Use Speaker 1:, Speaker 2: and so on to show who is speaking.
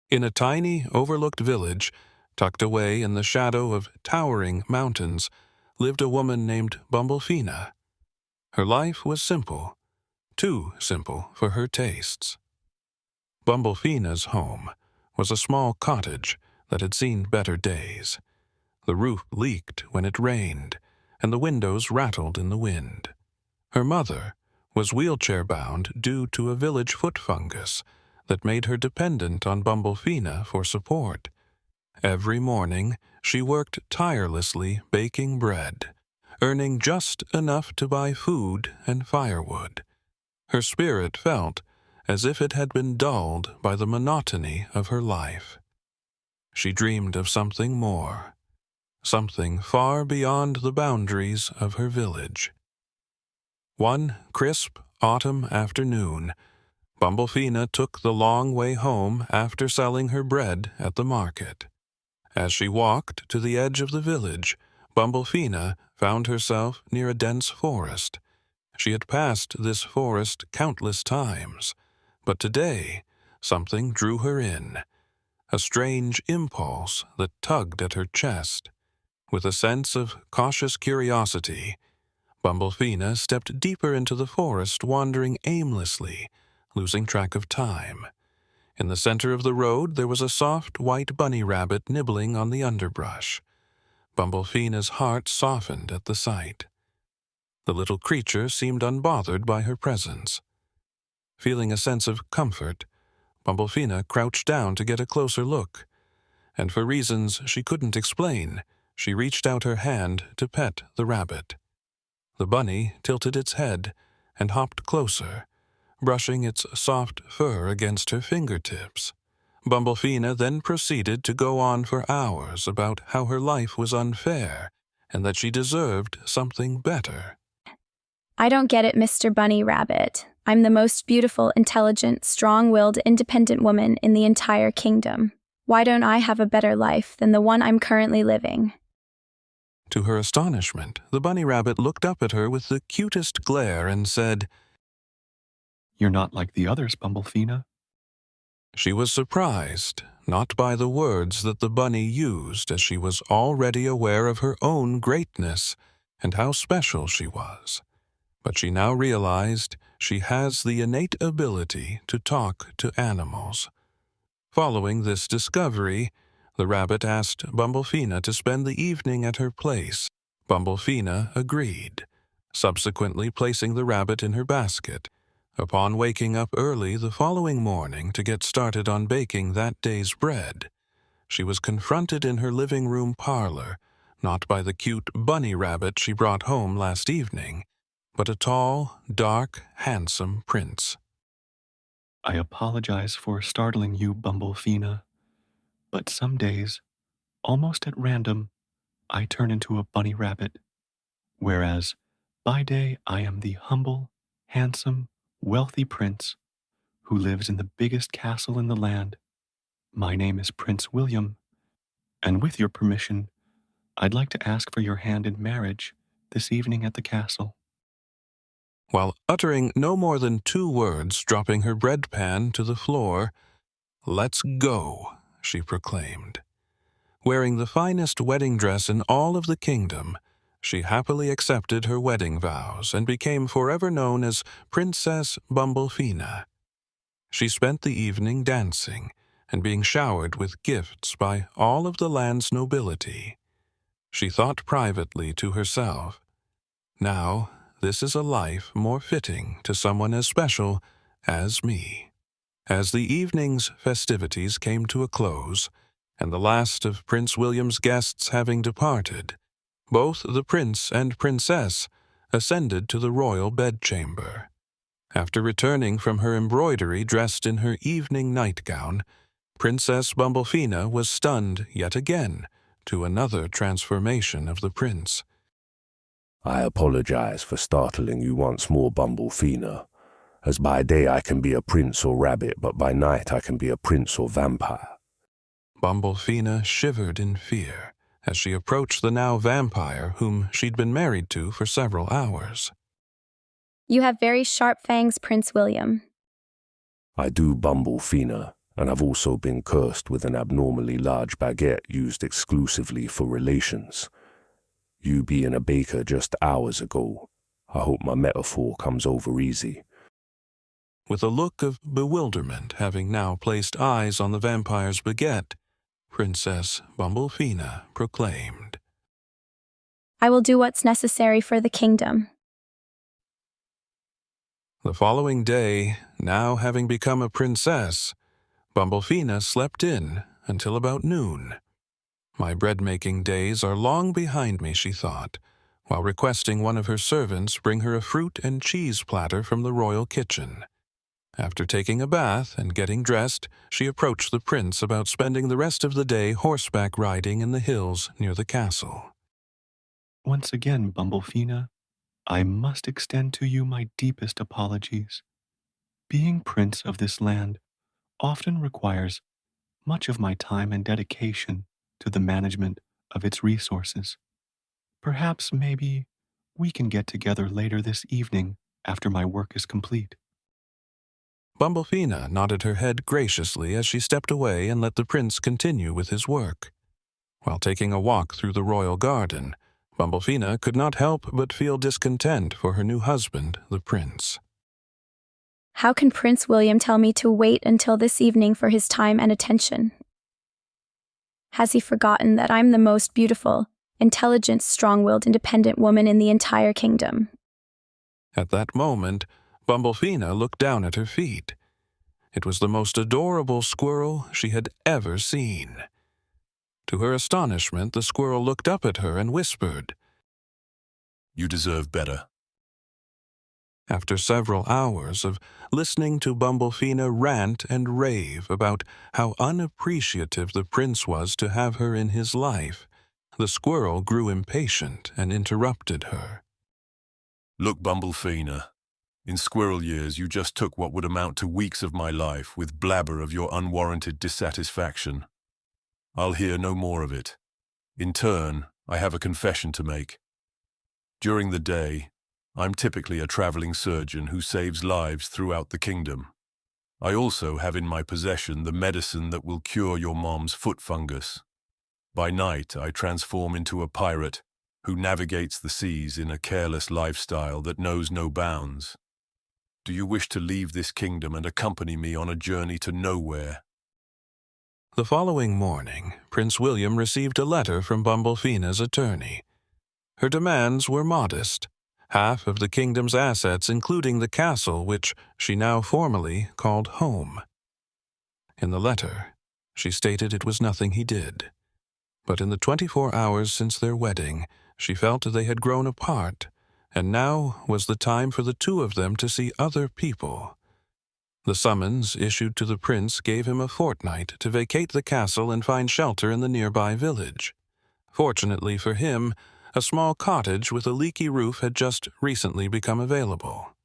Speaker 1: In a tiny, overlooked village, tucked away in the shadow of towering mountains, lived a woman named Bumblefina. Her life was simple, too simple for her tastes. Bumblefina's home was a small cottage that had seen better days. The roof leaked when it rained, and the windows rattled in the wind. Her mother was wheelchair-bound due to a village foot fungus that made her dependent on Bumblefina for support. Every morning, she worked tirelessly baking bread, earning just enough to buy food and firewood. Her spirit felt as if it had been dulled by the monotony of her life. She dreamed of something more, something far beyond the boundaries of her village. One crisp autumn afternoon, Bumblefina took the long way home after selling her bread at the market. As she walked to the edge of the village, Bumblefina found herself near a dense forest. She had passed this forest countless times, but today something drew her in, a strange impulse that tugged at her chest. With a sense of cautious curiosity, Bumblefina stepped deeper into the forest, wandering aimlessly, losing track of time. In the center of the road there was a soft white bunny rabbit nibbling on the underbrush. Bumblefina's heart softened at the sight. The little creature seemed unbothered by her presence. Feeling a sense of comfort, Bumblefina crouched down to get a closer look, and for reasons she couldn't explain, she reached out her hand to pet the rabbit. The bunny tilted its head and hopped closer, brushing its soft fur against her fingertips. Bumblefina then proceeded to go on for hours about how her life was unfair and that she deserved something better.
Speaker 2: I don't get it, Mr. Bunny Rabbit. I'm the most beautiful, intelligent, strong-willed, independent woman in the entire kingdom. Why don't I have a better life than the one I'm currently living?
Speaker 1: To her astonishment, the bunny rabbit looked up at her with the cutest glare and said,
Speaker 3: "You're not like the others, Bumblefina."
Speaker 1: She was surprised, not by the words that the bunny used, as she was already aware of her own greatness and how special she was. But she now realized she has the innate ability to talk to animals. Following this discovery, the rabbit asked Bumblefina to spend the evening at her place. Bumblefina agreed, subsequently placing the rabbit in her basket. Upon waking up early the following morning to get started on baking that day's bread, she was confronted in her living room parlor, not by the cute bunny rabbit she brought home last evening, but a tall, dark, handsome prince.
Speaker 3: "I apologize for startling you, Bumblefina, but some days, almost at random, I turn into a bunny rabbit, whereas by day I am the humble, handsome, wealthy prince who lives in the biggest castle in the land. My name is Prince William, and with your permission, I'd like to ask for your hand in marriage this evening at the castle."
Speaker 1: While uttering no more than 2 words, dropping her bread pan to the floor, "Let's go," she proclaimed. Wearing the finest wedding dress in all of the kingdom, she happily accepted her wedding vows and became forever known as Princess Bumblefina. She spent the evening dancing and being showered with gifts by all of the land's nobility. She thought privately to herself, "Now, this is a life more fitting to someone as special as me." As the evening's festivities came to a close, and the last of Prince William's guests having departed, both the prince and princess ascended to the royal bedchamber. After returning from her embroidery dressed in her evening nightgown, Princess Bumblefina was stunned yet again to another transformation of the prince.
Speaker 4: "I apologize for startling you once more, Bumblefina, as by day I can be a prince or rabbit, but by night I can be a prince or vampire."
Speaker 1: Bumblefina shivered in fear as she approached the now vampire whom she'd been married to for several hours.
Speaker 2: You have very sharp fangs, Prince William.
Speaker 4: "I do, Bumblefina, And I've also been cursed with an abnormally large baguette used exclusively for relations. You being a baker just hours ago. I hope my metaphor comes over easy.
Speaker 1: With a look of bewilderment, having now placed eyes on the vampire's baguette, Princess Bumblefina proclaimed,
Speaker 2: I will do what's necessary for the kingdom.
Speaker 1: The following day, now having become a princess, Bumblefina slept in until about noon. My bread-making days are long behind me, she thought, while requesting one of her servants bring her a fruit and cheese platter from the royal kitchen. After taking a bath and getting dressed, she approached the prince about spending the rest of the day horseback riding in the hills near the castle.
Speaker 3: Once again, Bumblefina, I must extend to you my deepest apologies. Being prince of this land often requires much of my time and dedication to the management of its resources. Perhaps maybe we can get together later this evening after my work is complete.
Speaker 1: Bumblefina nodded her head graciously as she stepped away and let the prince continue with his work. While taking a walk through the royal garden, Bumblefina could not help but feel discontent for her new husband, the prince.
Speaker 2: How can Prince William tell me to wait until this evening for his time and attention? Has he forgotten that I'm the most beautiful, intelligent, strong-willed, independent woman in the entire kingdom?
Speaker 1: At that moment, Bumblefina looked down at her feet. It was the most adorable squirrel she had ever seen. To her astonishment, the squirrel looked up at her and whispered,
Speaker 5: You deserve better.
Speaker 1: After several hours of listening to Bumblefina rant and rave about how unappreciative the prince was to have her in his life, the squirrel grew impatient and interrupted her.
Speaker 5: Look, Bumblefina, in squirrel years you just took what would amount to weeks of my life with blabber of your unwarranted dissatisfaction. I'll hear no more of it. In turn, I have a confession to make. During the day, I'm typically a traveling surgeon who saves lives throughout the kingdom. I also have in my possession the medicine that will cure your mom's foot fungus. By night, I transform into a pirate who navigates the seas in a careless lifestyle that knows no bounds. Do you wish to leave this kingdom and accompany me on a journey to nowhere?
Speaker 1: The following morning, Prince William received a letter from Bumblefina's attorney. Her demands were modest. Half of the kingdom's assets, including the castle, which she now formally called home. In the letter, she stated it was nothing he did. But in the 24 hours since their wedding, she felt they had grown apart, and now was the time for the two of them to see other people. The summons issued to the prince gave him a fortnight to vacate the castle and find shelter in the nearby village. Fortunately for him, a small cottage with a leaky roof had just recently become available.